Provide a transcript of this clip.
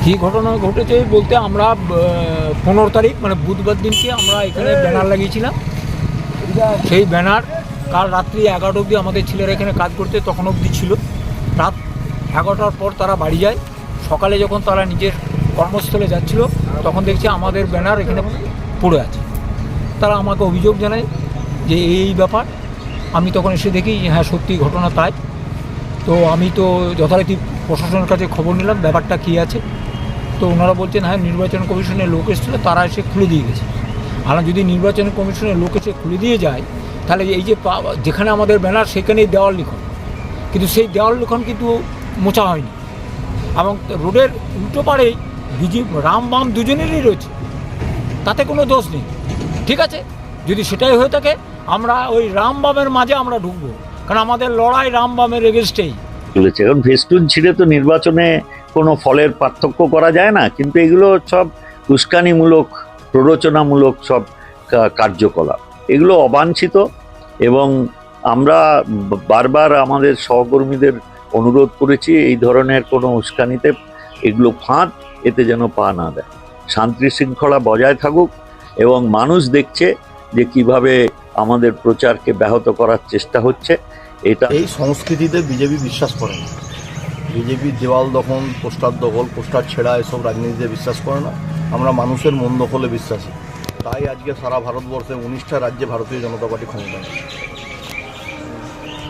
কী ঘটনা ঘটেছে বলতে আমরা 15 তারিখ মানে বুধবার দিনকে আমরা এখানে ব্যানার লাগিয়েছিলাম। সেই ব্যানার কাল রাত্রি 11টা অবধি আমাদের ছেলেরা এখানে কাজ করতে তখন অবধি ছিল। রাত 11টার পর তারা বাড়ি যায়। সকালে যখন তারা নিজের কর্মস্থলে যাচ্ছিল তখন দেখছি আমাদের ব্যানার এখানে পড়ে আছে। তারা আমাকে অভিযোগ জানায় যে এই ব্যাপার। আমি তখন এসে দেখি হ্যাঁ সত্যি ঘটনা তাই। তো আমি তো যথারীতি প্রশাসনের কাছে খবর নিলাম ব্যাপারটা কী আছে। তো ওনারা বলছেন হ্যাঁ নির্বাচন কমিশনের লোক এসেছিলো, তারা এসে খুলে দিয়ে গেছে। আর যদি নির্বাচন কমিশনের লোক এসে খুলে দিয়ে যায় তাহলে এই যে যেখানে আমাদের ব্যানার সেখানেই দেওয়াল লিখন, কিন্তু সেই দেওয়াল লিখন কিন্তু মোছা হয়নি এবং রোডের উল্টো পাড়েই রাম বাম দুজনেরই রয়েছে, তাতে কোনো দোষ নেই। ঠিক আছে, যদি সেটাই হয়ে থাকে আমরা ওই রাম বামের মাঝে আমরা ঢুকবো, কারণ আমাদের লড়াই রাম বামের এগেনস্টেই চলেছে। এখন ফেস্টুন ছিঁড়ে তো নির্বাচনে কোনো ফলের পার্থক্য করা যায় না, কিন্তু এগুলো সব উস্কানিমূলক প্ররোচনামূলক সব কার্যকলাপ, এগুলো অবাঞ্ছিত। এবং আমরা বারবার আমাদের সহকর্মীদের অনুরোধ করেছি এই ধরনের কোনো উস্কানিতে এগুলো ফাঁদ, এতে যেন পা না দেয়। শান্তি শৃঙ্খলা বজায় থাকুক এবং মানুষ দেখছে যে কিভাবে আমাদের প্রচারকে ব্যাহত করার চেষ্টা হচ্ছে। এটা এই সংস্কৃতিতে বিজেপি বিশ্বাস করে না। বিজেপি দেওয়াল দখল, পোস্টার দখল, পোস্টার ছেঁড়া এসব রাজনীতিতে বিশ্বাস করে না। আমরা মানুষের মন দখলে বিশ্বাসী। তাই আজকে সারা ভারতবর্ষে 19টা রাজ্যে ভারতীয় জনতা পার্টি ক্ষমতায়।